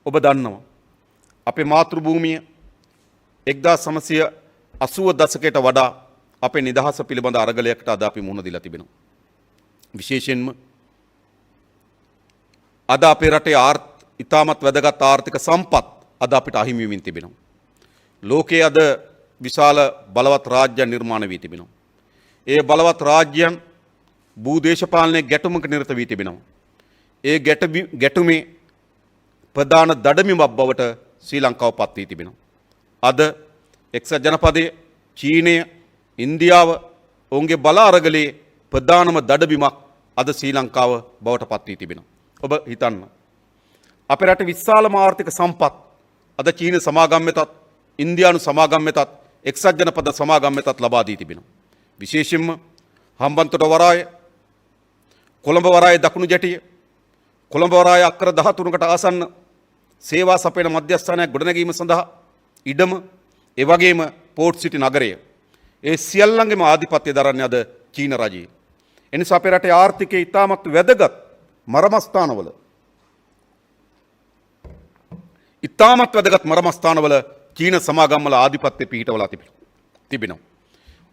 ඔබ දන්නවා අපේ මාතෘ භූමිය 1980 දශකයට වඩා අපේ නිදහස පිළිබඳ අරගලයකට අද අපි මුහුණ දීලා තිබෙනවා. විශේෂයෙන්ම අද අපේ රටේ ඉතාමත් වැදගත් ආර්ථික සම්පත් අද අපිට අහිමි වෙමින් තිබෙනවා. ලෝකයේ අද විශාල බලවත් රාජ්‍යයන් නිර්මාණය වී තිබෙනවා. ඒ බලවත් රාජ්‍යයන් භූදේශපාලනයේ ගැටුමක නිරත වී තිබෙනවා. ඒ ගැටුමේ ප්‍රධාන දඩමිමක් බවට ශ්‍රී ලංකාව පත් වී තිබෙනවා. අද එක්සත් ජනපදයේ චීනය ඉන්දියාව ඔවුන්ගේ බල අරගලේ ප්‍රධානම දඩබිමක් අද ශ්‍රී ලංකාව බවට පත් වී තිබෙනවා. ඔබ හිතන්න අපේ රටේ විශාලම ආර්ථික සම්පත් අද චීන සමාගම් වෙතත් ඉන්දියානු සමාගම් වෙතත් එක්සත් ජනපද සමාගම් වෙතත් ලබා දී තිබෙනවා. විශේෂයෙන්ම හම්බන්තොට වරාය, කොළඹ වරාය දකුණු ජැටිය, කොළඹ වරාය අක්කර 13කට ආසන්න සේවා සපයන මධ්‍යස්ථානයක් ගොඩනැගීම සඳහා ඉඩම, ඒ වගේම පෝර්ට් සිටි නගරය, ඒ සියල්ලංගේම ආධිපත්‍ය දරන්නේ අද චීන රජය. එනිසා අපේ රටේ ආර්ථිකය ඉතාමත් වැදගත් මරමස්ථානවල මරමස්ථානවල චීන සමාගම්වල ආධිපත්‍ය පිහිටවලා තිබෙනවා.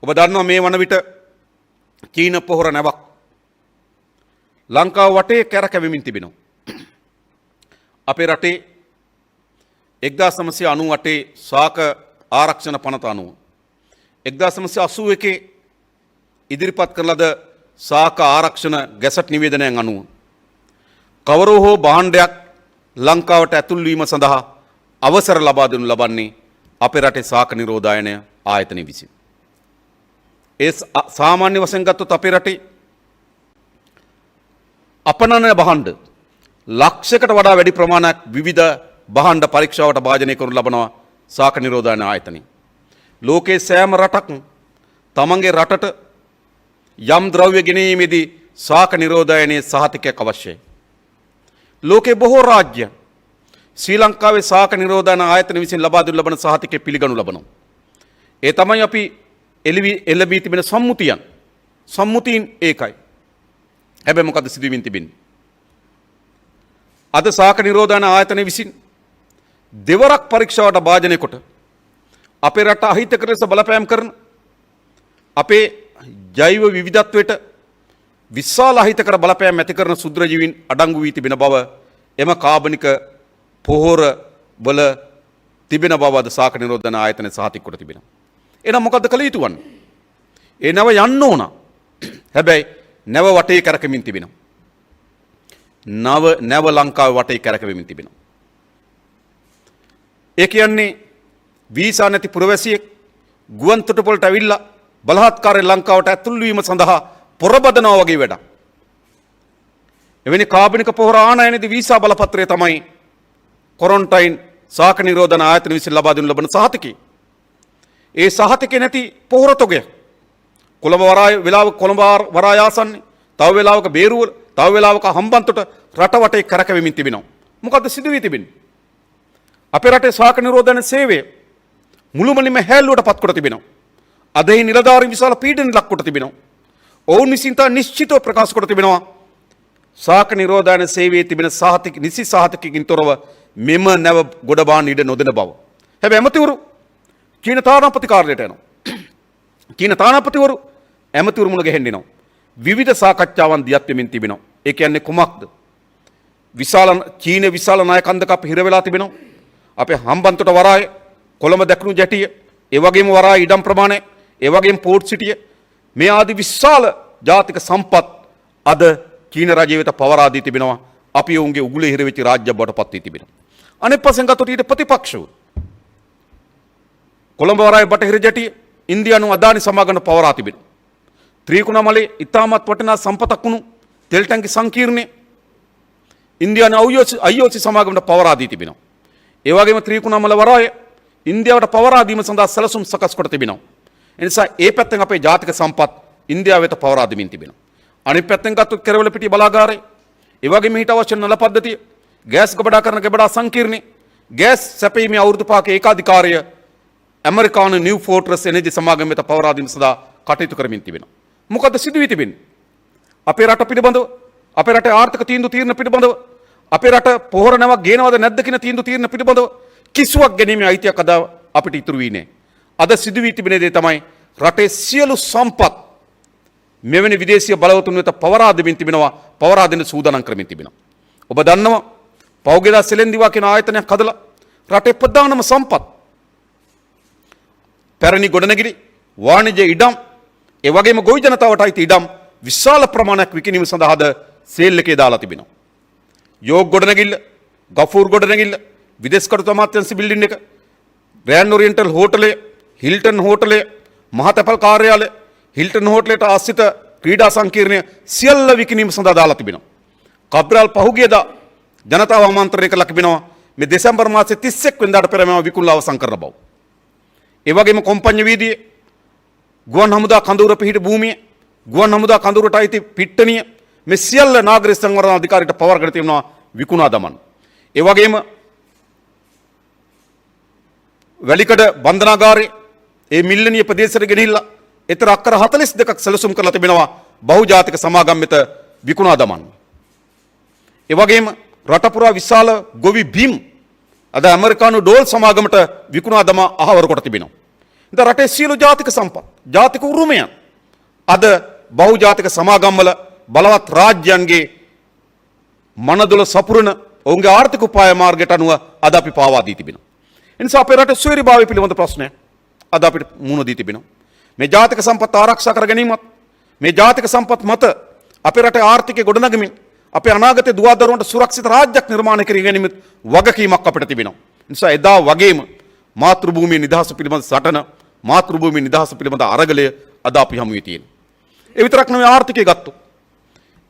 ඔබ දන්නවා මේ වන විට චීන පොහොර නැවක් ලංකාව වටේ කැරකෙමින් තිබෙනවා. අපේ රටේ 1998 ශාක ආරක්ෂණ පනත අනුව 1981 ඉදිරිපත් කරන ලද ශාක ආරක්ෂණ ගැසට් නිවේදනයන් අනුව කවරෝ හෝ භාණ්ඩයක් ලංකාවට ඇතුල් වීම සඳහා අවසර ලබා දෙනු ලබන්නේ අපේ රටේ ශාක නිරෝධායන ආයතනය විසින්. ඒ සාමාන්‍ය වශයෙන් ගත්තොත් අපේ රටේ අපනන භාණ්ඩ ලක්ෂයකට වඩා වැඩි ප්‍රමාණයක් විවිධ භාණ්ඩ පරීක්ෂාවට භාජනය කරනු ලබනවා ශාක නිරෝධායන ආයතනය. ලෝකයේ සෑම රටක් තමන්ගේ රටට යම් ද්‍රව්‍ය ගෙනීමේදී ශාක නිරෝධායනයේ සහතිකයක් අවශ්‍යයි. ලෝකයේ බොහෝ රාජ්‍ය ශ්‍රී ලංකාවේ ශාක නිරෝධායන ආයතන විසින් ලබා දෙනු ලබන සහතිකය පිළිගනු ලබනවා. ඒ තමයි අපි එළඹී තිබෙන සම්මුතියින් ඒකයි. හැබැයි මොකද සිදුවීමින් තිබෙන්නේ? අද ශාක නිරෝධායන ආයතනය විසින් දෙවරක් පරීක්ෂාවට භාජනය කොට අපේ රට අහිතකර ලෙස බලපෑම් කරන අපේ ජෛව විවිධත්වයට විශාල අහිතකර බලපෑම් ඇති කරන සුද්‍රජීවීන් අඩංගු වී තිබෙන බව එම කාබනික පොහොර වල තිබෙන බව අද ශාක නිරෝධන ආයතනය සහතික කොට තිබෙනවා. එහෙනම් මොකද්ද කළ යුතු වන්නේ? ඒ නැව යන්න ඕන. හැබැයි නැව වටේ කරකමින් තිබෙනවා. නැව ලංකාවේ වටේ කරකෙමින් තිබෙනවා. ඒ කියන්නේ වීසා නැති පුරවැසියෙක් ගුවන් තොටුපළට ඇවිල්ලා බලහත්කාරයෙන් ලංකාවට ඇතුල් වීම සඳහා පොරබදනවා වගේ වැඩක්. එවැනි කාබනික පොහොර ආනයනයේදී වීසා බලපත්‍රය තමයි කොරන්ටයින් ශාක නිරෝධන ආයතන විසින් ලබා දෙනු ලබන සහතිකය. ඒ සහතිකේ නැති පොහොර තොගය කොළඹ වරාය ආසන්නේ, තව වෙලාවක බේරුවල, තව වෙලාවක හම්බන්තොට රට වටේ කරකැවෙමින් තිබෙනවා. මොකද්ද සිදු වී තිබෙන්නේ? අපේ රටේ ශාක නිරෝධන සේවය මුළුමනින්ම හැල්ලුවට පත් කොට තිබෙනවා. අද එහි නිලධාරීන් විශාල පීඩනයක් ලක් කොට තිබෙනවා. ඔවුන් විසින් තා නිශ්චිතව ප්‍රකාශ කොට තිබෙනවා ශාක නිරෝධන සේවයේ තිබෙන නිසි සහතිකකින් තොරව මෙම නැව ගොඩබාන්න ඉඩ නොදෙන බව. හැබැයි ඇමතිවරු චීන තානාපති කාර්යාලයට යනවා. චීන තානාපතිවරු ඇමතිවරු මුණ ගැහෙන්නවා. විවිධ සාකච්ඡාවන් දියත් වෙමින් තිබෙනවා. ඒ කියන්නේ කුමක්ද? චීන විශාල නායකන්දක අප හිර වෙලා තිබෙනවා. අපේ හම්බන්තොට වරාය, කොළඹ දකුණු ජැටිය, ඒ වගේම වරාය ඉඩම් ප්‍රමාණය, ඒ වගේම පෝර්ට් සිටිය මේ ආදී විශාල ජාතික සම්පත් අද චීන රජය වෙත පවරා දී තිබෙනවා. අපි ඔවුන්ගේ උගුලේ හිර වෙච්ච රාජ්‍ය බවට පත් වී තිබෙනවා. අනෙක් පසෙන් ගත්තොත් ඊට ප්‍රතිපක්ෂව කොළඹ වරාය බටහිර ජැටිය ඉන්දියානු අදානි සමාගමට පවරා තිබෙනවා. ත්‍රිකුණාමලේ ඉතාමත් වටිනා සම්පතක් වුණු තෙල් ටැංකි සංකීර්ණය ඉන්දියානු IOC සමාගමට පවරා දී තිබෙනවා. ඒ වගේම ත්‍රිකුණාමල වරාය ඉන්දියාවට පවරා දීම සඳහා සැලසුම් සකස් කොට තිබෙනවා. ඒ නිසා ඒ පැත්තෙන් අපේ ජාතික සම්පත් ඉන්දියාව වෙත පවරා දෙමින් තිබෙනවා. අනිත් පැත්තෙන් ගත්තොත් කෙරවල පිටිය බලාගාරය, ඒ වගේම ඊට අවශ්‍ය නල පද්ධතිය, ගෑස් ගබඩා කරන ගබඩා සංකීර්ණය, ගෑස් සැපීමේ අවුරුදු 5ක ඒකාධිකාරය ඇමරිකානු නිව් ෆෝර්ට්‍රස් එනර්ජි සමාගම වෙත පවරා දීම සඳහා කටයුතු කරමින් තිබෙනවා. මොකද සිදු වී තිබෙන්නේ? අපේ රට පිළිබඳව, අපේ රටේ ආර්ථික තීන්දුව తీරන පිළිබඳව අපේ රට පොහොර නැවක් ගේනවද නැද්ද කියන තීන්දුව తీරන පිළිබඳව කිසිවක් ගැනීමේ අයිතියක් අද අපිට ඉතුරු වී නැහැ. අද සිදු වී තිබෙන දේ තමයි රටේ සියලු සම්පත් මෙවැනි විදේශීය බලවතුන් වෙත පවරා දෙමින් තිබෙනවා, පවරා දෙන්න සූදානම් කරමින් තිබෙනවා. ඔබ දන්නවා පෞද්ගලික සෙලෙන්දිවා කියන ආයතනයක් හදලා රටේ ප්‍රධානම සම්පත් පැරණි ගොඩනැගිලි, වාණිජ්‍ය ඉඩම්, ඒ වගේම ගොවි ජනතාවට අයිති ඉඩම් විශාල ප්‍රමාණයක් විකිණීම සඳහාද සේල් එකේ දාලා තිබෙනවා. යෝග් ගොඩනැගිල්ල, ගෆූර් ගොඩනැගිල්ල, විදේශ කටයුතු අමාත්‍යාංශ බිල්ඩින් එක, ග්‍රෑන්ඩ් ඔරියන්ටල් හෝටලය, හිල්ටන් හෝටලය, මහතැපල් කාර්යාලය, හිල්ටන් හෝටලයට ආශ්‍රිත ක්‍රීඩා සංකීර්ණය සියල්ල විකිණීම සඳහා දාලා තිබෙනවා. කබ්‍රාල් පහුගියදා ජනතාව ආමන්ත්‍රණය කළා තිබෙනවා මේ දෙසැම්බර් මාසයේ 31 වෙනිදාට පෙර මේවා විකුණලා අවසන් කරන බව. ඒ වගේම කොම්පඤ්ඤ වීදියේ ගුවන් හමුදා කඳවුර පිහිටි භූමිය, ගුවන් හමුදා කඳවුරට අයිති පිට්ටනිය මේ සියල්ල නාගරික සංවර්ධන අධිකාරියට පවර්ගෙන තිබෙනවා විකුණා දමන්න. ඒ වගේම වැලිකඩ බන්ධනාගාරයේ ඒ මිල්ලනීය ප්‍රදේශයට ගෙනහිල්ලා එතර අක්කර 42ක් සැලසුම් කරලා තිබෙනවා බහුජාතික සමාගම් වෙත විකුණා දමන්න. ඒ වගේම රට පුරා විශාල ගොවි බිම් අද ඇමරිකානු ඩෝල් සමාගමට විකුණා දමා අහවර කොට තිබෙනවා. ඉතින් රටේ සියලු ජාතික සම්පත්, ජාතික උරුමයන් අද බහුජාතික සමාගම්වල බලවත් රාජ්‍යයන්ගේ මනදොල සපුරන ඔවුන්ගේ ආර්ථික උපාය මාර්ගයට අනුව අද අපි පාවා දී තිබෙනවා. ඒ නිසා අපේ රටේ ස්වෛරීභාවය පිළිබඳ ප්‍රශ්නයක් අද අපිට මුහුණ දී තිබෙනවා. මේ ජාතික සම්පත් ආරක්ෂා කර ගැනීමත්, මේ ජාතික සම්පත් මත අපේ රටේ ආර්ථිකය ගොඩනගමින් අපේ අනාගතයේ දුවා දරුවන්ට සුරක්ෂිත රාජ්‍යයක් නිර්මාණය කර ගැනීම වගකීමක් අපිට තිබෙනවා. ඒ නිසා එදා වගේම මාතෘභූමියේ නිදහස පිළිබඳ සටන, මාතෘභූමියේ නිදහස පිළිබඳ අරගලය අද අපි හමුවේ තියෙනවා. ඒ විතරක් නෙවෙයි ආර්ථිකය ගත්තොත්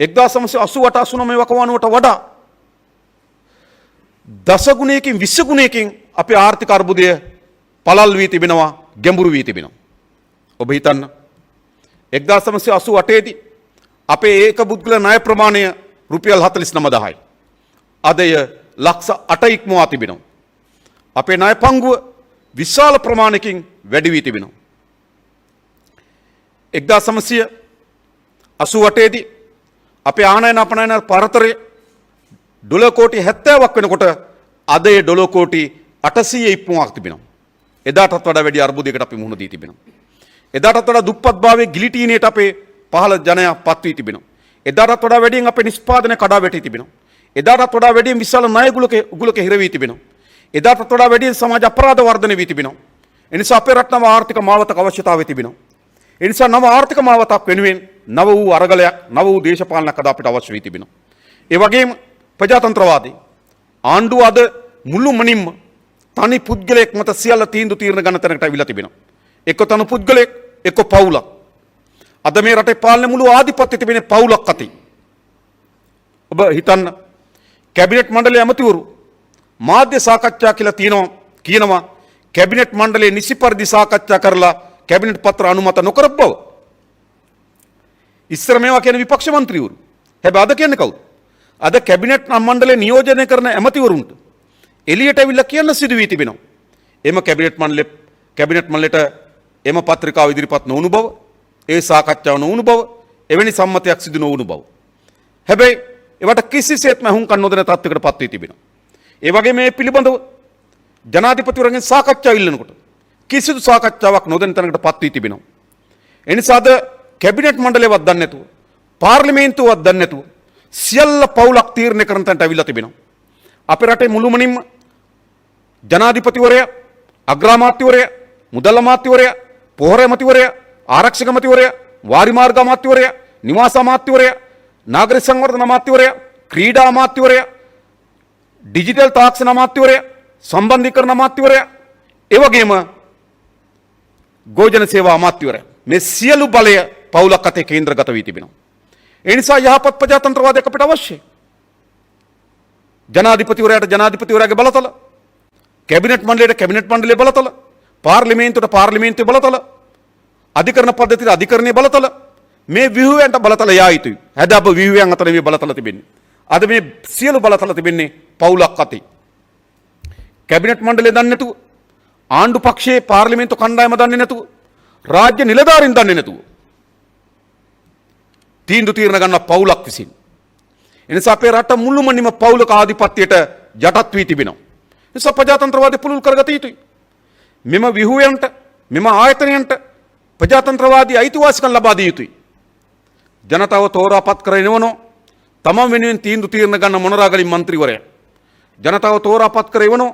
1988-89 වකවානුවට වඩා දසගුණයකින් 20 ගුණයකින් අපේ ආර්ථික අර්බුදය පළල් වී තිබෙනවා, ගැඹුරු වී තිබෙනවා. ඔබ හිතන්න 1988 දී අපේ ඒක පුද්ගල ණය ප්‍රමාණය රුපියල් 49000යි. අද එය ලක්ෂ 8 ඉක්මවා තිබෙනවා. අපේ ණය පංගුව විශාල ප්‍රමාණයකින් වැඩි වී තිබෙනවා. 1988 දී අපේ ආනයන අපනයන පරතරය ඩොලර් කෝටි 70ක් වෙනකොට අද ඒ ඩොලර් කෝටි 800 ඉක්මවා තිබෙනවා. එදාටත් වඩා වැඩි අර්බුදයකට අපි මුහුණ දී තිබෙනවා. එදාටත් වඩා දුප්පත්භාවයේ ගිලිටීනියට අපේ පහළ ජනයා පත් වී තිබෙනවා. එදාටත් වඩා වැඩියෙන් අපේ නිෂ්පාදනය කඩා වැටී තිබෙනවා. එදාටත් වඩා වැඩියෙන් විශාල ණය උගුලක හිර වී තිබෙනවා. එදාටත් වඩා වැඩියෙන් සමාජ අපරාධ වර්ධනය වී තිබෙනවා. ඒ නිසා අපේ රට නව ආර්ථික මාවතක අවශ්‍යතාවය තිබෙනවා. ඒ නිසා නව ආර්ථික මාවතක් වෙනුවෙන් නව වූ අරගලයක්, නව වූ දේශපාලනයක් අද අපිට අවශ්‍ය වී තිබෙනවා. ඒ වගේම ප්‍රජාතන්ත්‍රවාදී ආණ්ඩුව අද මුළුමනින්ම තනි පුද්ගලයෙක් මත සියල්ල තීන්දුව తీරන ගන්න තැනකට අවිලා තිබෙනවා. එක්ක තනි පුද්ගලයෙක්, එක්ක පවුලක්. අද මේ රටේ පාලන මුළු ආධිපත්‍ය තිබෙන්නේ පවුලක් අතේ. ඔබ හිතන්න කැබිනට් මණ්ඩලයේ ඇමතිවරු මාධ්‍ය සාකච්ඡා කියලා කියනවා කැබිනට් මණ්ඩලයේ නිසි පරිදි සාකච්ඡා කරලා කැබිනට් පත්‍ර අනුමත නොකරපු බව. ඉස්සර මේවා කියන විපක්ෂ මන්ත්‍රීවරු. හැබැයි අද කියන්නේ කවුද? අද කැබිනට් මණ්ඩලය නියෝජනය කරන ඇමතිවරුන්ට එළියට ඇවිල්ලා කියන්න සිදු වී තිබෙනවා. එම කැබිනට් මණ්ඩලයට එම පත්‍රිකාව ඉදිරිපත් නොවුණු බව, ඒ සාකච්ඡාව නොවුණු බව, එවැනි සම්මතයක් සිදු නොවුණු බව. හැබැයි ඒවට කිසිසේත්ම හුම්කන් නොදෙන තත්ත්වයකට පත් වී තිබෙනවා. ඒ වගේ මේ පිළිබඳව ජනාධිපතිවරගෙන් සාකච්ඡා ඉල්ලනකොට කිසිදු සාකච්ඡාවක් නොදෙන තැනකට පත් වී තිබෙනවා. ඒ නිසා අද කැබිනට් මණ්ඩලයවත් දන්නේ නැතුව, පාර්ලිමේන්තුවවත් දන්නේ නැතුව සියල්ල පවුලක් තීරණය කරන තැනට අවිලා තිබෙනවා. අපේ රටේ මුළුමනින්ම ජනාධිපතිවරයා, අග්‍රාමාත්‍යවරයා, මුදල් අමාත්‍යවරයා, පොහොර ඇමතිවරයා, ආරක්ෂක අමාත්‍යවරයා, වාරි මාර්ග අමාත්‍යවරයා, නිවාස අමාත්‍යවරයා, නාගරික සංවර්ධන අමාත්‍යවරයා, ක්‍රීඩා අමාත්‍යවරයා, ඩිජිටල් තාක්ෂණ අමාත්‍යවරයා, සම්බන්ධීකරණ අමාත්‍යවරයා, ඒ වගේම ගෝජන සේවා අමාත්‍යවරයා, මේ සියලු බලය පවුලක් අතේ කේන්ද්‍රගත වී තිබෙනවා. ඒ නිසා යහපත් ප්‍රජාතන්ත්‍රවාදයක් අපිට අවශ්‍යයි. ජනාධිපතිවරයාට ජනාධිපතිවරයාගේ බලතල, කැබිනට් මණ්ඩලයට කැබිනට් මණ්ඩලයේ බලතල, පාර්ලිමේන්තුවට පාර්ලිමේන්තුවේ බලතල, අධිකරණ පද්ධතියට අධිකරණයේ බලතල, මේ විහුවයන්ට බලතල යා යුතුයි. හැබැයි අප විහුවයන් අතර මේ බලතල තිබෙන්නේ. අද මේ සියලු බලතල තිබෙන්නේ පවුලක් අතේ. කැබිනට් මණ්ඩලය දන්නේ නැතුව, ආණ්ඩු පක්ෂයේ පාර්ලිමේන්තු කණ්ඩායම දන්නේ නැතුව, රාජ්‍ය නිලධාරීන් දන්නේ නැතුව තීන්දුව తీරන ගන්න පවුලක් විසින්. එනිසා අපේ රට මුළුමනින්ම පෞලක ආධිපත්‍යයට යටත් වී තිබෙනවා. නිසා ප්‍රජාතන්ත්‍රවාදය පුළුල් කරගත යුතුයි. මෙම විහුවයන්ට මෙම ආයතනයන්ට ප්‍රජාතන්ත්‍රවාදී අයිතිවාසිකම් ලබා දිය යුතුයි. ජනතාව තෝරාපත් කර එනවනෝ තමන් වෙනුවෙන් තීන්දුව తీරන ගන්න මොනරාගලින් මන්ත්‍රීවරයා. ජනතාව තෝරාපත් කර එවනෝ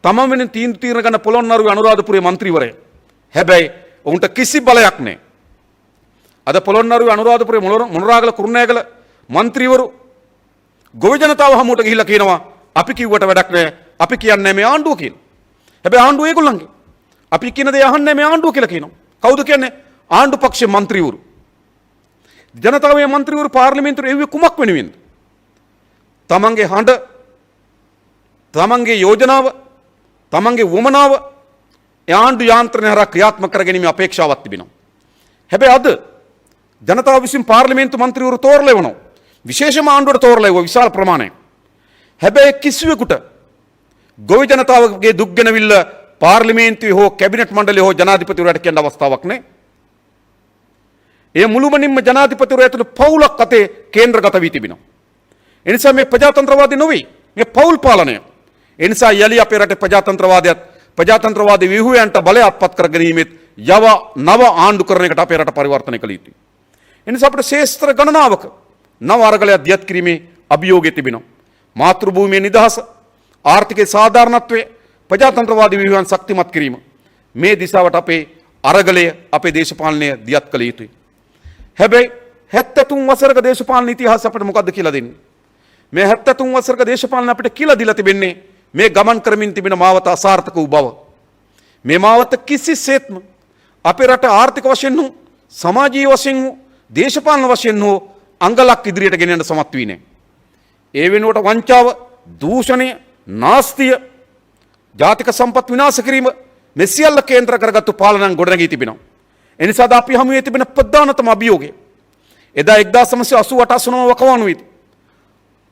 තමන් වෙනුවෙන් තීන්දුව తీරන ගන්න පොළොන්නරුවේ අනුරාධපුරයේ මන්ත්‍රීවරයා. හැබැයි ඔවුන්ට කිසි බලයක් නැහැ. අද පොළොන්නරුවේ අනුරාධපුරයේ මොනරාගල කුරුණෑගල මන්ත්‍රීවරු ගොවි ජනතාව හමුවට ගිහිල්ලා කියනවා අපි කිව්වට වැඩක් නැහැ. අපි කියන්නේ මේ ආණ්ඩුව කියලා. හැබැයි ආණ්ඩුව ඒගොල්ලන්ගේ. අපි කියන දේ අහන්නේ මේ ආණ්ඩුව කියලා කියනවා. කවුද කියන්නේ? ආණ්ඩු පක්ෂයේ මන්ත්‍රීවරු. ජනතාවේ මන්ත්‍රීවරු පාර්ලිමේන්තුවේ එව්වේ කුමක් වෙනුවෙන්ද? තමන්ගේ හඬ, තමන්ගේ යෝජනාව, තමන්ගේ වමනාව ආණ්ඩු යාන්ත්‍රණය හරහා ක්‍රියාත්මක කරගැනීමේ අපේක්ෂාවක් තිබෙනවා. හැබැයි අද ජනතාව විසින් පාර්ලිමේන්තු මන්ත්‍රීවරු තෝරලා එවනවා. විශේෂම ආණ්ඩුවට තෝරලා එවුවා විශාල ප්‍රමාණයක්. හැබැයි කිසිවෙකුට ගොවි ජනතාවගේ දුක් ගැනවිල්ල පාර්ලිමේන්තුවේ හෝ කැබිනට් මණ්ඩලයේ හෝ ජනාධිපතිවරයාට කියන්න අවස්ථාවක් නැහැ. ඒ මුළුමනින්ම ජනාධිපතිවරයා ඇතුළු පවුලක් අතේ කේන්ද්‍රගත වී තිබෙනවා. ඒ නිසා මේ ප්‍රජාතන්ත්‍රවාදී නොවේ. මේ පවුල් පාලනය. ඒ නිසා යලි අපේ රටේ ප්‍රජාතන්ත්‍රවාදී ව්‍යුහයන්ට බලය අත්පත් කර ගැනීමෙත් නව ආණ්ඩුකරණයකට අපේ රට පරිවර්තනය කළ යුතුයි. ඒ නිසා අපිට ශේෂ්ත්‍ර ගණනාවක නව අරගලයක් දියත් කිරීමේ අභියෝගය තිබෙනවා. මාතෘ භූමියේ නිදහස, ආර්ථිකයේ සාධාරණත්වය, ප්‍රජාතන්ත්‍රවාදී ව්‍යුහයන් ශක්තිමත් කිරීම මේ දිශාවට අපේ අරගලය අපේ දේශපාලනය දියත් කළ යුතුයි. හැබැයි 73 වසරක දේශපාලන ඉතිහාසය අපිට මොකද්ද කියලා දෙන්නේ? මේ 73 වසරක දේශපාලන අපිට කියලා දීලා තිබෙන්නේ මේ ගමන් කරමින් තිබෙන මාවත අසාර්ථක වූ බව. මේ මාවත කිසිසේත්ම අපේ රට ආර්ථික වශයෙන් හෝ සමාජීය වශයෙන් හෝ දේශපාලන වශයෙන් හෝ අංගලක් ඉදිරියට ගෙන යන්න සමත් වී නැහැ. ඒ වෙනුවට වංචාව, දූෂණය, නාස්තිය, ජාතික සම්පත් විනාශ කිරීම මේ සියල්ල කේන්ද්‍ර කරගත්තු පාලනයන් ගොඩනැගී තිබෙනවා. එනිසා අපි හමුවේ තිබෙන ප්‍රධානතම අභියෝගය එදා 1988 වකවානුවේදී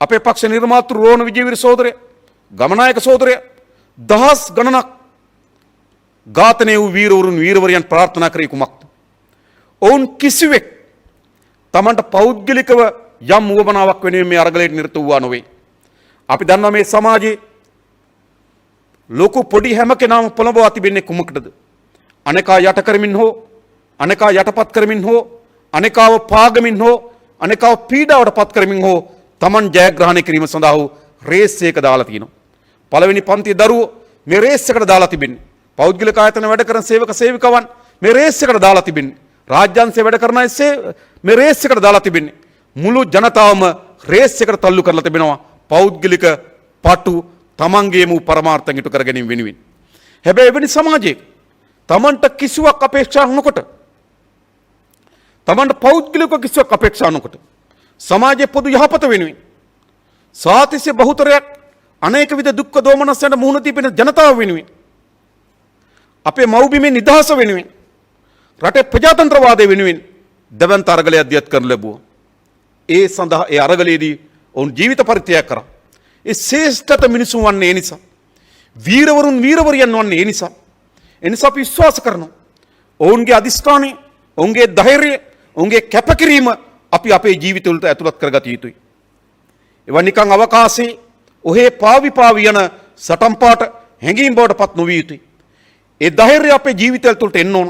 අපේ පක්ෂ නිර්මාතෘ රෝණ විජේවීර සහෝදරය, ගමනායක සහෝදරය දහස් ගණනක් ඝාතනය වූ වීරවරියන් ප්‍රාර්ථනා කරේ කුමක්ද? ඔවුන් කිසිවෙක් තමන්ට පෞද්ගලිකව යම් උවමනාවක් වෙනුවෙන් මේ අරගලයට නිරත වූවා නොවේ. අපි දන්නවා මේ සමාජයේ ලොකු පොඩි හැම කෙනාම පොළඹවා තිබෙන්නේ කුමකටද? අනේකා යට කරමින් හෝ, අනේකා යටපත් කරමින් හෝ, අනේකාව පාගමින් හෝ, අනේකාව පීඩාවට පත් කරමින් හෝ තමන් ජයග්‍රහණය කිරීම සඳහා වූ රේස් එක දාලා තිනවා. පළවෙනි පන්තියේ දරුවෝ මේ රේස් එකට දාලා තිබෙන්නේ. පෞද්ගලික ආයතන වැඩ කරන සේවක සේවිකාවන් මේ රේස් එකට දාලා තිබෙන්නේ. රාජ්‍යාංශයේ වැඩ කරන අය මේ රේස් එකට දාලා තිබෙන්නේ. මුළු ජනතාවම රේස් එකට තල්ලු කරලා තිබෙනවා. පෞද්ගලික පටු තමන්ගේම පරමාර්ථයන් ඉටු කර ගැනීම වෙනුවෙන්. හැබැයි එවැනි සමාජයක තමන්ට කිසිවක් අපේක්ෂා නොකොට, තමන්ට පෞද්ගලිකව කිසිවක් අපේක්ෂා නොකොට සමාජයේ පොදු යහපත වෙනුවෙන් සාතිස්‍ය බහුතරයක් අනේක විද දුක්ඛ දෝමනස්යන්ට මුහුණ දීපෙන ජනතාව වෙනුවෙන්, අපේ මව්බිමේ නිදහස වෙනුවෙන්, රටේ ප්‍රජාතන්ත්‍රවාදය වෙනුවෙන් දවන්ත අරගලයක් දියත් කරන ලැබුවා. ඒ සඳහා ඒ අරගලයේදී ඔවුන් ජීවිත පරිත්‍යාග කරා. ඒ ශ්‍රේෂ්ඨත මිනිසුන් වන්නේ ඒ නිසා. වීරවරුන් වීරවරියන් වන්නේ ඒ නිසා. ඒ නිසා අපි විශ්වාස කරනවා ඔවුන්ගේ අදිස්ථානය, ඔවුන්ගේ ධෛර්යය, ඔවුන්ගේ කැපකිරීම අපි අපේ ජීවිතවලට ඇතුළත් කරගත යුතුයි. ඒවා නිකන් අවකාශයේ ඔහේ පාවි යන සටන් පාට හැඟීම් බවට පත් නොවිය යුතුයි. ඒ ධෛර්යය අපේ ජීවිතය තුළට එන්න ඕන.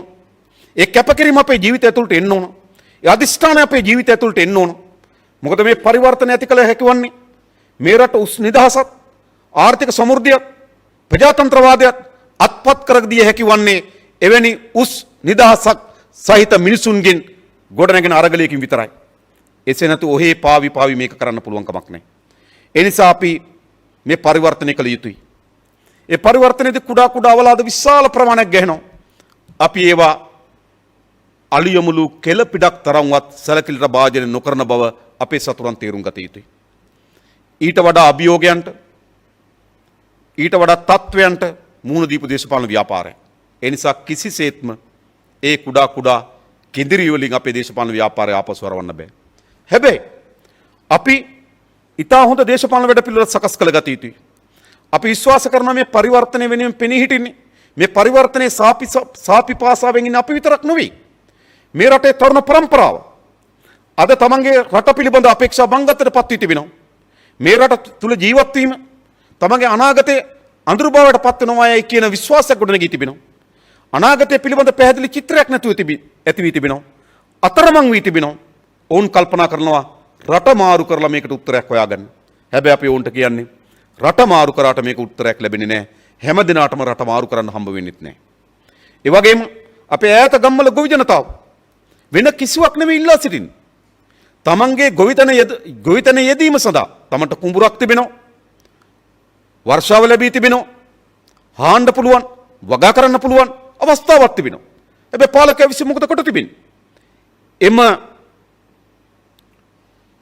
ඒ කැපකිරීම අපේ ජීවිතය තුළට එන්න ඕන. ඒ අදිස්ථානය අපේ ජීවිතය තුළට එන්න ඕන. මොකද මේ පරිවර්තන ඇති කළ හැකි වන්නේ මේ රට උස් නිදහසත්, ආර්ථික සමෘද්ධියත්, ප්‍රජාතන්ත්‍රවාදයත් අත්පත් කර දිය හැකි වන්නේ එවැනි උස් නිදහසක් සහිත මිනිසුන්ගෙන් ගොඩනැගෙන අරගලයකින් විතරයි. එසේ නැතු ඔහේ පාවි මේක කරන්න පුළුවන් කමක් නැහැ. ඒ නිසා අපි මේ පරිවර්තනය කළ යුතුයි. ඒ පරිවර්තනයේදී කුඩා අවලාද විශාල ප්‍රමාණයක් ගැහෙනවා. අපි ඒවා අලියමුළු කෙල පිටක් තරම්වත් සැලකිලිට භාජනය නොකරන බව අපේ සතුරන් තේරුම් ගත යුතුයි. ඊට වඩා අභියෝගයන්ට, ඊට වඩා තත්වයන්ට මුහුණ දීපු දේශපාලන ව්‍යාපාරය. ඒ නිසා කිසිසේත්ම ඒ කුඩා කෙඳිරි වලින් අපේ දේශපාලන ව්‍යාපාරය ආපසු හරවන්න බෑ. හැබැයි අපි ඉතා හොඳ දේශපාලන වැඩපිළිවෙලක් සකස් කළ ගත යුතුයි. අපි විශ්වාස කරනවා මේ පරිවර්තනය වෙනුවෙන් පෙනී හිටින්නේ මේ පරිවර්තනයේ සාපිපාසාවෙන් ඉන්න අපි විතරක් නෙවෙයි. මේ රටේ තරුණ પરම්පරාව අද තමන්ගේ රට පිළිබඳ අපේක්ෂා බංගත්තට පත් වී තිබෙනවා. මේ රට තුල ජීවත් වීම තමගේ අනාගතයේ අඳුරු බවට පත් වෙනවායි කියන විශ්වාසයක් ගොඩනගී තිබෙනවා. අනාගතය පිළිබඳ පැහැදිලි චිත්‍රයක් නැතුව ඇති වී තිබෙනවා. අතරමං වී තිබෙනවා. ඔවුන් කල්පනා කරනවා රට මාරු කරලා මේකට උත්තරයක් හොයාගන්න. හැබැයි අපි ඔවුන්ට කියන්නේ රට මාරු කරාට මේක උත්තරයක් ලැබෙන්නේ නැහැ. හැම දිනාටම රට මාරු කරන්න හම්බ වෙන්නෙත් නැහැ. ඒ වගේම අපේ ඈත ගම්වල ගොවි ජනතාව වෙන කිසිවක් නෙමෙයි ඉල්ලා සිටින්නේ. තමන්ගේ ගොවිතැන යෙදීම සඳහා තමන්ට කුඹුරක් තිබෙනවා. වර්ෂාව ලැබී තිබෙනවා. හාන්න පුළුවන්, වගා කරන්න පුළුවන් අවස්ථාවක් තිබෙනවා. හැබැයි පාලකයා විසින් මොකද කොට තිබෙන්නේ? එම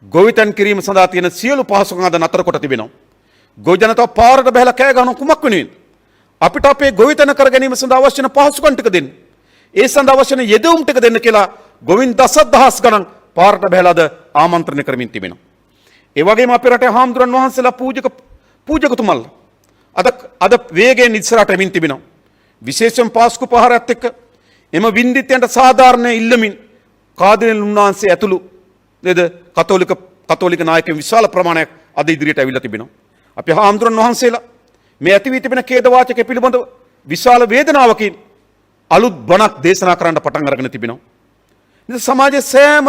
ගොවිතැන් කිරීම සඳහා තියෙන සියලු පහසුකම් අද නතර කොට තිබෙනවා. ගොවි ජනතාව පාරට බහලා කෑ ගහන කුමක් වෙනුවෙන්ද? අපිට අපේ ගොවිතැන කර ගැනීම සඳහා අවශ්‍ය වෙන පහසුකම් ටික දෙන්න. ඒ සඳහා අවශ්‍ය වෙන යෙදවුම් ටික දෙන්න කියලා ගොවින් දසදහස් ගණන් පාරට බහලාද ආමන්ත්‍රණය කරමින් තිබෙනවා. ඒ වගේම අපේ රටේ හාමුදුරන් වහන්සේලා පූජකතුමල්ලා අද වේගයෙන් ඉස්සරහට එමින් තිබෙනවා. විශේෂයෙන් පාස්කු පහරත් එක්ක එම වින්දිතයන්ට සාධාරණ ඉල්ලමින් කාදිනල් උන්වහන්සේ ඇතුළු නේද කතෝලික නායකයන් විශාල ප්‍රමාණයක් අද ඉදිරියට ඇවිල්ලා තිබෙනවා. අපි හාමුදුරන් වහන්සේලා මේ ඇති වී තිබෙන ඛේද වාචක පිළිබඳව විශාල වේදනාවකින් අලුත් බණක් දේශනා කරන්න පටන් අරගෙන තිබෙනවා. ඉතින් සමාජයේ සෑම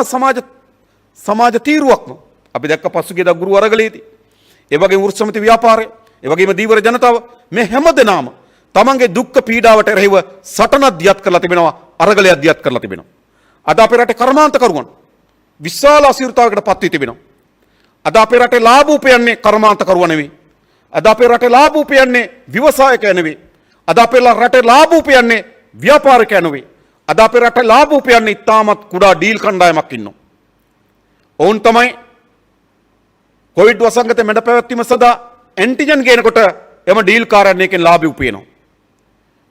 සමාජ තීරුවක්ම අපි දැක්ක පසුගියදා ගුරු අරගලයේදී ඒ වගේම වෘක්ෂමති ව්‍යාපාරය ඒ වගේම දීවර ජනතාව මේ හැමදෙනාම තමන්ගේ දුක්ඛ පීඩාවට එරෙහිව සටනක් දියත් කරලා තිබෙනවා, අරගලයක් දියත් කරලා තිබෙනවා. අද අපේ රටේ කර්මාන්තකරුවන් විශාල අසීරුතාවකට පත් වී තිබෙනවා. අද අපේ රටේ ලාභ උපයන්නේ කර්මාන්තකරුවා නෙවෙයි. අද අපේ රටේ ලාභ උපයන්නේ ව්‍යවසායකයා නෙවෙයි. අද අපේ රටේ ලාභ උපයන්නේ ව්‍යාපාරිකයා නෙවෙයි. අද අපේ රටේ ලාභ උපයන්නේ ඉතාමත් කුඩා ඩීල් කණ්ඩායමක් ඉන්නවා. ඔවුන් තමයි කොවිඩ් වසංගතය මැඩ පැවැත්වීම සඳහා ඇන්ටිජන් ගේනකොට එම ඩීල් කාරයන් එකෙන් ලාභය උපයනවා.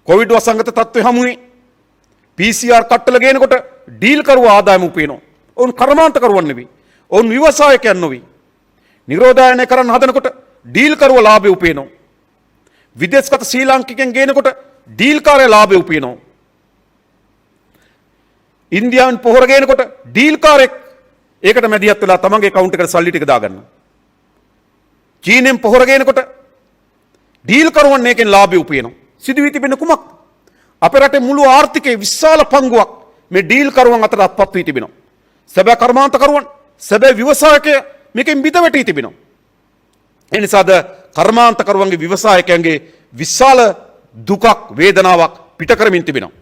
කොවිඩ් වසංගත තත්ත්වය හමුවේ PCR කට්ටල ගේනකොට ඩීල් කරුවා ආදායම උපයනවා. ඔවුන් කර්මාන්තකරුවන් නෙවෙයි. ඔවුන් ව්‍යවසායකයන් නෙවෙයි. නිරෝධායනය කරන්න හදනකොට ඩීල් කරුවා ලාභය උපයනවා. විදේශගත ශ්‍රී ලාංකිකයන් ගේනකොට ඩීල් කාරය ලාභය උපයනවා. ඉන්දියාවෙන් පොහොර ගේනකොට ඩීල් කාරෙක් ඒකට මැදිහත් වෙලා තමන්ගේ account එකට සල්ලි ටික දාගන්නවා. චීනෙන් පොහොර ගේනකොට ඩීල් කරුවන් මේකෙන් ලාභය උපයනවා. සිදු වී තිබෙන කුමක්? අපේ රටේ මුළු ආර්ථිකයේ විශාල පංගුවක් මේ ඩීල් කරුවන් අතර අත්පත් වී තිබෙනවා. සැබෑ කර්මාන්තකරුවන්, සැබෑ ව්‍යවසායකය මේකෙන් බිඳ වැටී තිබෙනවා. ඒ නිසාද කර්මාන්තකරුවන්ගේ ව්‍යවසායකයන්ගේ විශාල දුකක්, වේදනාවක් පිට කරමින් තිබෙනවා.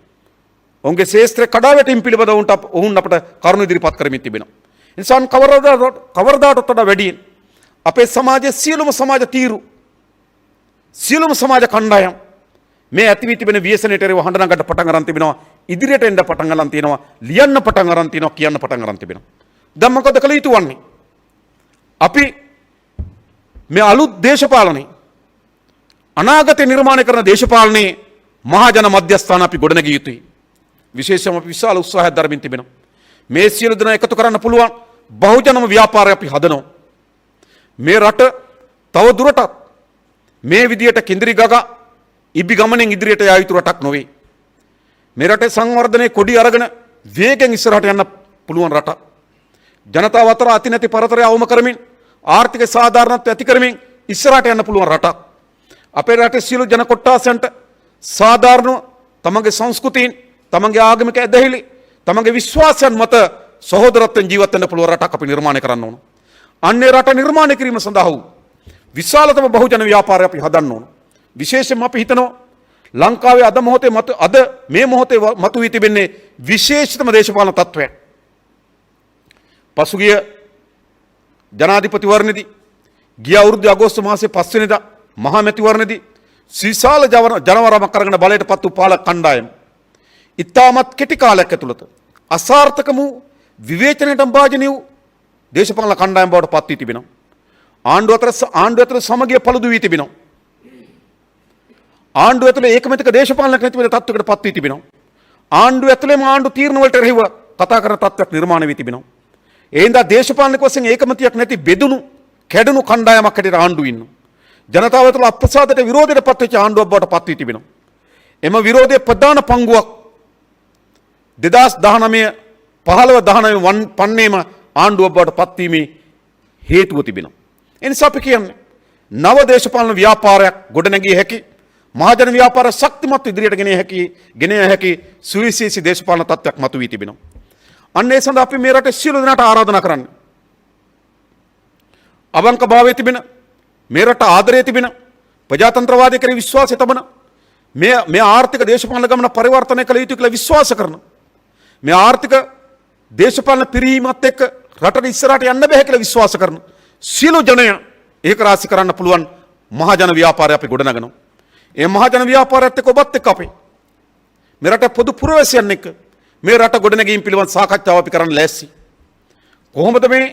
ඔවුන්ගේ ශේෂ්ත්‍රය කඩා වැටීම පිළිබඳව ඔවුන් අපට කරුණු ඉදිරිපත් කරමින් තිබෙනවා. ඒ නිසා කවරදාටත් වඩා වැඩියෙන් අපේ සමාජයේ සියලුම සමාජ තීරු, සියලුම සමාජ කණ්ඩායම් මේ ඇති වී තිබෙන ව්‍යසනයට එරෙහිව හඬ නගන්න පටන් අරන් තිබෙනවා. ඉදිරියට එන්න පටන් අරන් තියෙනවා. ලියන්න පටන් අරන් තියෙනවා. කියන්න පටන් අරන් තිබෙනවා. දැන් මොකද කළ යුතු වන්නේ? අපි මේ අලුත් දේශපාලනේ, අනාගතය නිර්මාණය කරන දේශපාලනේ මහජන මධ්‍යස්ථාන අපි ගොඩනැගිය යුතුයි. විශේෂයෙන්ම අපි විශාල උත්සාහයක් දරමින් තිබෙනවා. මේ සියලු දෙනා එකතු කරන්න පුළුවන් බහුජනම ව්‍යාපාරය අපි හදනවා. මේ රට තව දුරටත් මේ විදියට කිඳිරි ගගා ඉබි ගමනෙන් ඉදිරියට යා යුතු රටක් නොවේ. මේ රටේ සංවර්ධනයේ කොඩි අරගෙන වේගෙන් ඉස්සරහට යන්න පුළුවන් රටක්. ජනතාව අතර අති නැති පරතරය අවම කරමින් ආර්ථික සාධාරණත්වය ඇති කරමින් ඉස්සරහට යන්න පුළුවන් රටක්. අපේ රටේ සියලු ජන කොට්ටාසයන්ට සාධාරණ තමන්ගේ සංස්කෘතීන්, තමන්ගේ ආගමික ඇදහිලි, තමන්ගේ විශ්වාසයන් මත සහෝදරත්වයෙන් ජීවත් වෙන්න පුළුවන් රටක් අපි නිර්මාණය කරන්න ඕන. අන්නේ රට නිර්මාණය කිරීම සඳහා වූ විශාලතම බහුජන ව්‍යාපාරය අපි හදන්න ඕන. විශේෂයෙන්ම අපි හිතනවා ලංකාවේ අද මේ මොහොතේ මතුවී තිබෙන්නේ විශේෂිතම දේශපාලන තත්ත්වයක්. පසුගිය ජනාධිපතිවරණයේදී ගිය අවුරුද්දේ අගෝස්තු මාසයේ 5 වෙනිදා මහා මැතිවරණයේදී විශාල ජනවරමක් අරගෙන බලයට පත් වූ පාලක කණ්ඩායම ඉතාමත් කෙටි කාලයක් ඇතුළත අසාර්ථක වූ විවේචනයට භාජනීය වූ දේශපාලන කණ්ඩායම් බවට පත් වී තිබෙනවා. ආණ්ඩුව අතර සමගිය පළුදු වී තිබෙනවා. ආණ්ඩුව ඇතුලේ ඒකමතික දේශපාලනයක් නැති වෙන තත්ත්වයකට පත් වී තිබෙනවා. ආණ්ඩුව ඇතුලේම ආණ්ඩු තීරණ වලට එරෙහිව කතා කරන තත්ත්වයක් නිර්මාණය වී තිබෙනවා. ඒ හින්දා දේශපාලනික වශයෙන් ඒකමතියක් නැති බෙදුණු කැඩුණු කණ්ඩායමක් හැටියට ආණ්ඩුව ඉන්නවා. ජනතාව තුළ අප්‍රසාදයට විරෝධයට පත් වෙච්ච ආණ්ඩුවක් බවට පත් වී තිබෙනවා. එම විරෝධයේ ප්‍රධාන පංගුවක් 2019 15 19 පන්නේම ආණ්ඩුවක් බවට පත් වීමේ හේතුව තිබෙනවා. ඒ නිසා අපි කියන්නේ නව දේශපාලන ව්‍යාපාරයක් ගොඩනැගිය හැකි මහජන ව්‍යාපාර ශක්තිමත් ඉදිරියට ගෙන හැකි සුවිශේෂී දේශපාලන තත්ත්වයක් මතුවී තිබෙනවා. අන්න ඒ සඳහා අපි මේ රටේ සියලු දෙනාට ආරාධනා කරන්නේ අවංකභාවයේ තිබෙන මේ රට ආදරයේ තිබෙන ප්‍රජාතන්ත්‍රවාදයේ කෙරෙහි විශ්වාසය තබන මේ ආර්ථික දේශපාලන ගමන පරිවර්තනය කළ යුතු කියලා විශ්වාස කරන මේ ආර්ථික දේශපාලන පිරීමත් එක්ක රටට ඉස්සරහට යන්න බෑ කියලා විශ්වාස කරන සියලු ජනය ඒක රාශි කරන්න පුළුවන් මහජන ව්‍යාපාරය අපි ගොඩනගනවා. ඒ මහජන ව්‍යාපාරයත් එක්ක ඔබත් එක්ක අපි මේ රට පොදු පුරවැසියන් එක්ක මේ රට ගොඩනැගීම් පිළිබඳ සාකච්ඡාව අපි කරන්න ලෑස්ති. කොහොමද මේ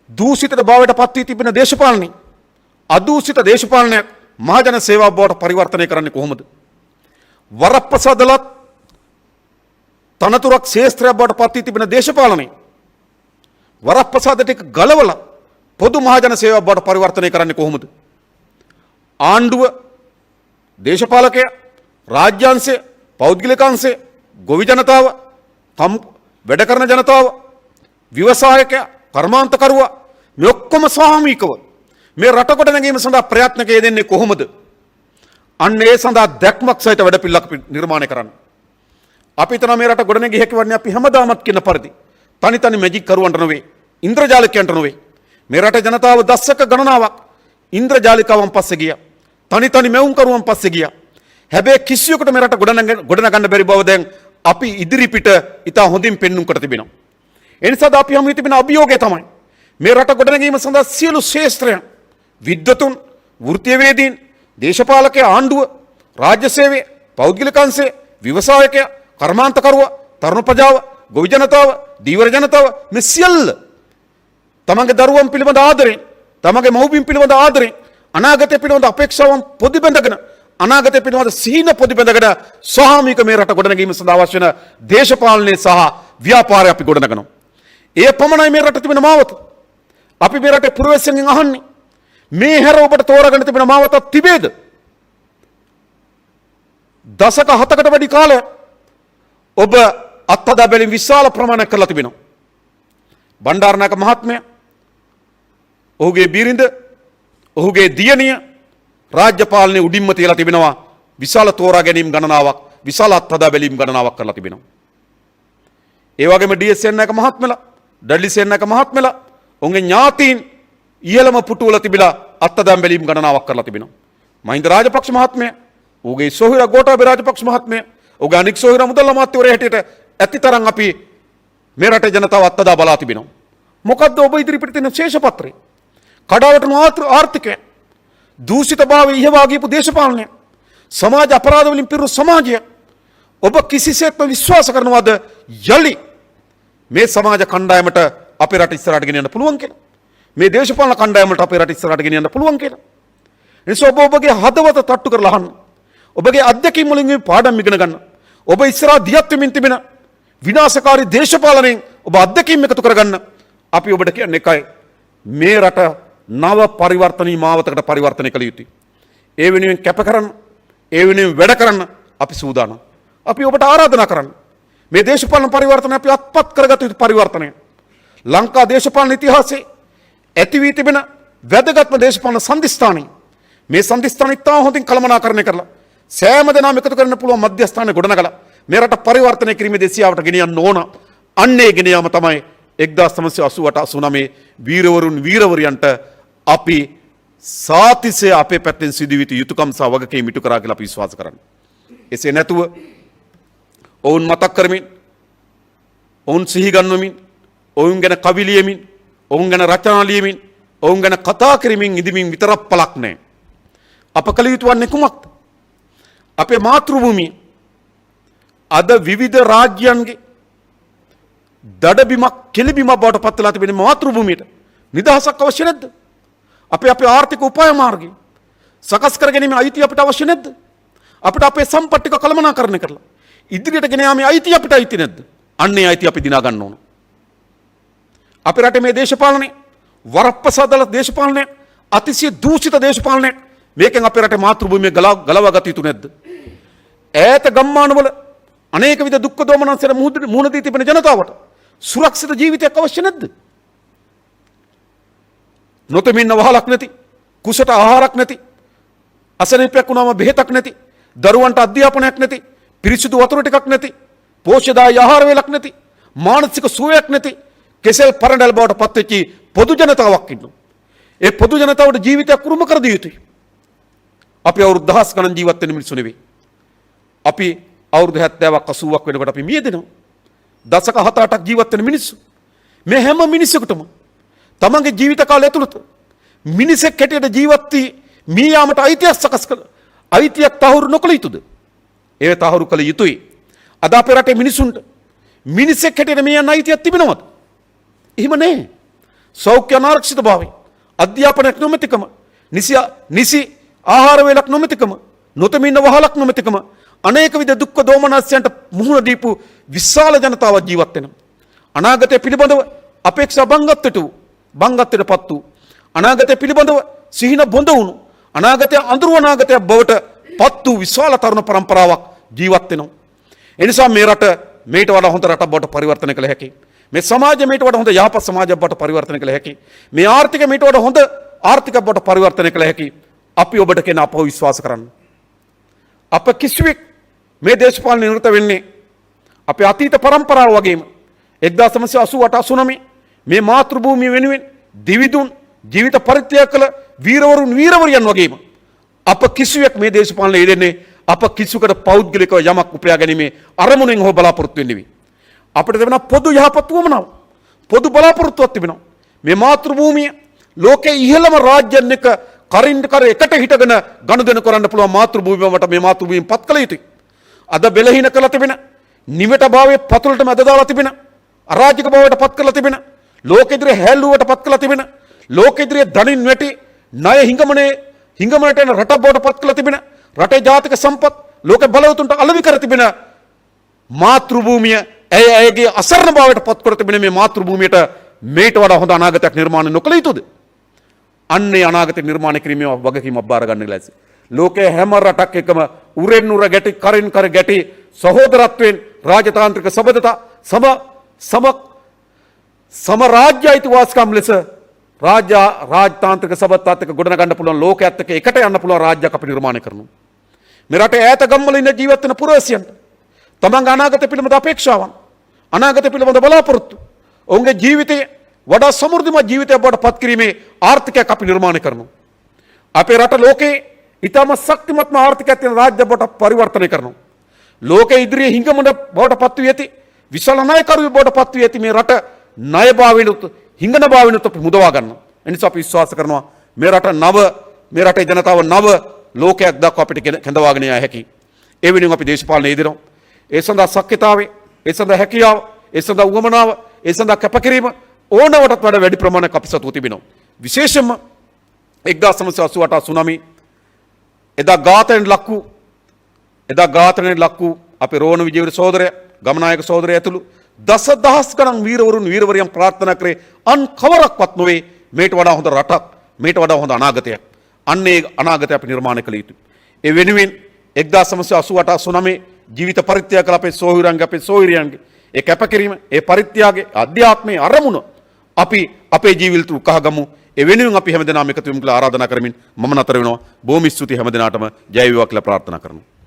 දූෂිත භාවයට පත් වී තිබෙන දේශපාලනය අදූෂිත දේශපාලනයක් මහජන සේවාව බවට පරිවර්තනය කරන්නේ කොහොමද? වරප්‍රසාදලත් තනතුරක් ශේෂ්ත්‍රයක් බවට පත් වී තිබෙන දේශපාලනය වරප්‍රසාද ටික ගලවලා පොදු මහජන සේවාව බවට පරිවර්තනය කරන්නේ කොහොමද? ආණ්ඩුව, දේශපාලකය, රාජ්‍යාංශය, පෞද්ගලිකාංශය, ගොවි ජනතාව, වැඩ කරන ජනතාව, ව්‍යවසායකයා, කර්මාන්තකරුවා මේ ඔක්කොම සාමූහිකව මේ රට කොට නැගීම සඳහා ප්‍රයත්න යෙදෙන්නේ කොහොමද? අන්න ඒ සඳහා දැක්මක් සහිත වැඩපිළිවෙලක් නිර්මාණය කරන්න. අපි හිතනවා මේ රට ගොඩනැගී හැකි වන්නේ අපි හැමදාමත් කියන පරිදි තනි මැජික් කරුවන්ට නෙවෙයි, ඉන්ද්‍රජාලිකයන්ට නෙවෙයි. මේ රටේ ජනතාව දශක ගණනාවක් ඉන්ද්‍රජාලිකවන් පස්සේ ගියා. තනි මෙවුම් කරුවන් පස්සේ ගියා. හැබැයි කිසියෙකුට මේ රට ගොඩනගන්න බැරි බව දැන් අපි ඉදිරි පිට ඉතා හොඳින් පෙන්눔 කර තිබෙනවා. ඒ නිසා අපි හමු තිබෙන අභියෝගය තමයි මේ රට ගොඩනැගීම සඳහා සියලු ශේෂ්ත්‍රයන් විද්වතුන්, වෘත්තීයවේදීන්, දේශපාලකයා, ආණ්ඩුව, රාජ්‍ය සේවය, පෞද්ගලිකාංශය, ව්‍යවසායකයා, කර්මාන්තකරුවා, තරුණ ප්‍රජාව, ගොවි ජනතාව, දීවර ජනතාව මේ සියල්ල තමන්ගේ දරුවන් පිළිබඳ ආදරෙන්, තමන්ගේ මව්පියන් පිළිබඳ ආදරෙන්, අනාගතය පිළිබඳ අපේක්ෂාවන් පොදිබැඳගෙන, අනාගතය පිළිබඳ සිහින පොදිබැඳගෙන සාමූහික මේ රට ගොඩනැගීම සඳහා අවශ්‍ය වෙන දේශපාලනය සහ ව්‍යාපාරය අපි ගොඩනගනවා. ඒ පමණයි මේ රට තිබෙන මාවත. අපි මේ රටේ පුරවැසියන්ගෙන් අහන්නේ මේ හැර ඔබට තෝරාගෙන තිබෙන මාවතක් තිබේද? දශක 7කට වැඩි කාලයක් ඔබ අත්හදා බැලීම් විශාල ප්‍රමාණයක් කරලා තිබෙනවා. බණ්ඩාරනායක මහත්මයා, ඔහුගේ බිරිඳ, ඔහුගේ දියණිය රාජ්‍ය පාලනයේ උඩින්ම තියලා තිබෙනවා. විශාල තෝරා ගැනීම් ගණනාවක්, විශාල අත්හදා බැලීම් ගණනාවක් කරලා තිබෙනවා. ඒ වගේම ඩී.එස්. සේනානායක මහත්මලා, ඩඩ්ලි සේනානායක මහත්මලා ඔවුන්ගේ ඥාතීන් ඉහළම පුටුවල තිබිලා අත්හදා බැලීම් ගණනාවක් කරලා තිබෙනවා. මහින්ද රාජපක්ෂ මහත්මයා, ඔහුගේ සොහොයුරා ගෝඨාභය රාජපක්ෂ මහත්මයා, ඔහුගේ අනික් සොහොයුරා මුදල් අමාත්‍යවරයා හැටියට ඇතිතරම් අපි මේ රටේ ජනතාව අත්හදා බලා තිබෙනවා. මොකද්ද ඔබ ඉදිරිපිට තියෙන ශේෂපත්‍රය? කඩාවැටුණු ආර්ථිකය, දූෂිතභාවය ඉහවා ගියපු දේශපාලනය, සමාජ අපරාධ වලින් පිරුණු සමාජය ඔබ කිසිසේත්ම විශ්වාස කරනවද යලි මේ සමාජ කණ්ඩායමට අපේ රට ඉස්සරහට ගෙන යන්න පුළුවන් කියලා? මේ දේශපාලන කණ්ඩායමට අපේ රට ඉස්සරහට ගෙන යන්න පුළුවන් කියලා? එනිසා ඔබගේ හදවත තට්ටු කරලා අහන්න. ඔබගේ අත්දැකීම් වලින් මේ පාඩම් ඉගෙන ගන්න. ඔබ ඉස්සරහ දියත් වෙමින් තිබෙන විනාශකාරී දේශපාලනයෙන් ඔබ අත්දැකීම් එකතු කරගන්න. අපි ඔබට කියන්නේ එකයි, මේ රට නව පරිවර්තනීය මාවතකට පරිවර්තනය කළ යුතුයි. ඒ වෙනුවෙන් කැප කරන්න, ඒ වෙනුවෙන් වැඩ කරන්න අපි සූදානම්. අපි ඔබට ආරාධනා කරන්න. මේ දේශපාලන පරිවර්තනය අපි අත්පත් කරගත යුතු පරිවර්තනය. ලංකා දේශපාලන ඉතිහාසයේ ඇති වී තිබෙන වැදගත්ම දේශපාලන සම්දිස්ථානයි. මේ සම්දිස්ථාන ඉතා හොඳින් කළමනාකරණය කරලා සෑම දෙනාම එකතු කරන්න පුළුවන් මධ්‍යස්ථානය ගොඩනගලා මේ රට පරිවර්තනය කිරීමේ දෙසියාවට ගෙනියන්න ඕන. අන්නේ ගෙන යාම තමයි 1988-89 වීරවරුන් වීරවරියන්ට අපි සාතිසේ අපේ පැත්තෙන් සිදුවිත යුතුයකම් සහ වගකීම් ඉටු කරා කියලා අපි විශ්වාස කරන්නේ. එසේ නැතුව ඔවුන් මතක් කරමින්, ඔවුන් සිහි ගන්වමින්, ඔවුන් ගැන කවි ලියමින්, ඔවුන් ගැන රචනා ලියමින්, ඔවුන් ගැන කතා කරමින් ඉදමින් විතරක් පළක් නැහැ. අප කළ යුතු වන්නේ කුමක්ද? අපේ මාතෘභූමිය අද විවිධ රාජ්‍යයන්ගේ දඩබිමක්, කෙලිබිමක් බවට පත් වෙලා තිබෙන මාතෘභූමියට නිදහසක් අවශ්‍ය නැද්ද? අපේ ආර්ථික උපාය මාර්ගය සකස් කර ගැනීම අයිතිය අපිට අවශ්‍ය නැද්ද? අපිට අපේ සම්පත් ටික කළමනාකරණය කරලා ඉදිරියට ගෙන යාමේ අයිතිය අපිට අයිති නැද්ද? අන්නේ අයිතිය අපි දිනා ගන්න ඕන. අපේ රටේ මේ දේශපාලනය වරප්‍රසාදල දේශපාලනය, අතිශය දූෂිත දේශපාලනය, මේකෙන් අපේ රටේ මාතෘභූමිය ගලවා ගත යුතු නැද්ද? ඈත ගම්මානවල අනේක විද දුක්ඛ දෝමනස්වර මුහුණ දී තිබෙන ජනතාවට සුරක්ෂිත ජීවිතයක් අවශ්‍ය නැද්ද? නොතෙමින්න වහලක් නැති, කුසට ආහාරක් නැති, අසනීපයක් වුණාම බෙහෙතක් නැති, දරුවන්ට අධ්‍යාපනයක් නැති, පිරිසිදු වතුර ටිකක් නැති, පෝෂ්‍යදායී ආහාර වේලක් නැති, මානසික සුවයක් නැති, කෙසෙල් පරඬල් බවට පත්වෙච්ච පොදු ජනතාවක් ඉන්නවා. ඒ පොදු ජනතාවට ජීවිතයක් උරුම කර දිය යුතුයි. අපි අවුරුදු දහස් ගණන් ජීවත් වෙන මිනිස්සු නෙවෙයි. අපි අවුරුදු 70ක් 80ක් වෙනකොට අපි මියදෙනවා. දශක 7-8ක් ජීවත් වෙන මිනිස්සු. මේ හැම මිනිසෙකුටම තමන්ගේ ජීවිත කාලය ඇතුළත මිනිසෙක් හැටියට ජීවත් වී මිය යාමට අයිතියක් සකස් කළ අයිතියක් තහවුරු නොකළ යුතුද? ඒ තහවුරු කළ යුතුයි. අද අපේ රටේ මිනිසුන්ට මිනිසෙක් හැටියට මිය යන අයිතියක් තිබෙනවද? එහෙම නැහැ. සෞඛ්‍ය අනාරක්ෂිත භාවය, අධ්‍යාපනයක් නොමැතිකම, නිසි ආහාර වේලක් නොමැතිකම, නොතෙමින්න වහලක් නොමැතිකම, අනේක විද දුක්ඛ දෝමනස්යන්ට මුහුණ දීපු විශාල ජනතාවක් ජීවත් වෙනවා. අනාගතය පිළිබඳව අපේක්ෂා බංගත්වයට පත් වූ, අනාගතය පිළිබඳව සිහින බොඳ වුණු, අනාගතය අඳුරු අනාගතයක් බවට පත් වූ විශාල තරුණ පරම්පරාවක් ජීවත් වෙනවා. ඒ නිසා මේ රට මේට වඩා හොඳ රටක් බවට පරිවර්තනය කළ හැකියි. මේ සමාජය මේට වඩා හොඳ යහපත් සමාජයක් බවට පරිවර්තනය කළ හැකියි. මේ ආර්ථිකය මේට වඩා හොඳ ආර්ථිකයක් බවට පරිවර්තනය කළ හැකියි. අපි ඔබට කියන අපව විශ්වාස කරන්න. අප කිසිවෙක් මේ දේශපාලන නිරත වෙන්නේ අපේ අතීත පරම්පරාව වගේම 1988-89 මේ මාතෘ භූමිය වෙනුවෙන් දිවිදුන් ජීවිත පරිත්‍යාග කළ වීරවරුන් වීරවරියන් වගේම අප කිසිවෙක් මේ දේශපාලන යෙදෙන්නේ අප කිසිවකට පෞද්ගලිකව යමක් උපයා ගැනීමේ අරමුණෙන් හෝ බලාපොරොත්තු වෙන්නේ නෙවෙයි. අපිට තිබෙන පොදු යහපත් වුවමනාව, පොදු බලාපොරොත්තුවක් තිබෙනවා. මේ මාතෘ භූමිය ලෝකයේ ඉහළම රාජ්‍යන් එක කරින්ද කර එකට හිටගෙන ගනුදෙනු කරන්න පුළුවන් මාතෘ භූමියට මේ මාතෘ භූමියෙන් පත් කළ යුතුයි. අද බෙලහින කළ තිබෙන නිවට භාවයේ පතුලට මැද දාලා තිබෙන අරාජික භාවයට පත් කරලා තිබෙන ලෝක ඉදිරියේ හැල්ලුවට පත් කරලා තිබෙන ලෝක ඉදිරියේ ධනින් වැටි ණය හිඟමනට එන රට බවට පත් කරලා තිබෙන රටේ ජාතික සම්පත් ලෝක බලවතුන්ට අලෙවි කර තිබෙන මාතෘ භූමිය ඇයගේ අසරණ භාවයට පත් කර තිබෙන මේ මාතෘ භූමියට මේට වඩා හොඳ අනාගතයක් නිර්මාණය නොකළ යුතුද? අන්නේ අනාගතය නිර්මාණය කිරීමේ වගකීමක් බාර ගන්න ලැබසි. ලෝකයේ හැම රටක් එකම උරෙන් උර ගැටි කරින් කර ගැටි සහෝදරත්වයෙන් රාජතාන්ත්‍රික සබඳතා සම රාජ්‍ය අයිතිවාසිකම් ලෙස රාජතාන්ත්‍රික සබඳතාත් එක්ක ගොඩනගන්න පුළුවන් ලෝකයේත් එක්ක එකට යන්න පුළුවන් රාජ්‍යයක් අපි නිර්මාණය කරනවා. මේ රටේ ඈත ගම්වල ඉන්න ජීවත් වෙන පුරවැසියන්ට තමන්ගේ අනාගතය පිළිබඳ අපේක්ෂාවන්, අනාගතය පිළිබඳ බලාපොරොත්තු, ඔවුන්ගේ ජීවිතයේ වඩා සමෘද්ධිමත් ජීවිතයක් බවට පත් කිරීමේ ආර්ථිකයක් අපි නිර්මාණය කරනවා. අපේ රට ලෝකේ ඊටම ශක්තිමත්ම ආර්ථිකයක් තියෙන රාජ්‍ය බවට පරිවර්තනය කරනවා. ලෝකයේ ඉදිරියේ හිඟමන බවට පත් වී ඇති විශාල නායකරුවෙක් බවට පත් වී ඇති මේ රට ණය භාවයෙන්ුත් හිඟන භාවයෙන්ුත් අපි මුදවා ගන්නවා. එනිසා අපි විශ්වාස කරනවා මේ රටේ ජනතාව නව ලෝකයක් දක්වා අපිට කැඳවාගෙන යා හැකියි. ඒ වෙනුවෙන් අපි දේශපාලනය යෙදෙනවා. ඒ සඳහා ශක්්‍යතාවය, ඒ සඳහා හැකියාව, ඒ සඳහා උවමනාව, ඒ සඳහා කැපකිරීම ඕනවටත් වඩා වැඩි ප්‍රමාණයක් අපි සතුව තිබෙනවා. විශේෂයෙන්ම 1988 සුනාමි එදා ඝාතනයෙන් ලක් වූ අපේ රෝණ විජේවීර සහෝදරය, ගමනායක සහෝදරය ඇතුළු දසදහස් ගණන් වීරවරුන් වීරවරියන් ප්‍රාර්ථනා කරේ අන් කවරක්වත් නොවේ මේට වඩා හොඳ රටක්, මේට වඩා හොඳ අනාගතයක්. අන්නේ අනාගතය අපි නිර්මාණය කළ යුතුයි. ඒ වෙනුවෙන් 1988-89 ජීවිත පරිත්‍යාග කළ අපේ සොහොයුරන්ගේ, අපේ සොහොයුරියන්ගේ ඒ කැපකිරීම, ඒ පරිත්‍යාගයේ අධ්‍යාත්මයේ අරමුණ අපි අපේ ජීවිතයට උකහාගමු. ඒ වෙනුවෙන් අපි හැමදෙනාම එකතු වෙමු කියලා ආරාධනා කරමින් මම නතර වෙනවා. බොහොම ස්තුතියි හැමදෙනාටම. ජය වේවා කියලා ප්‍රාර්ථනා කරනවා.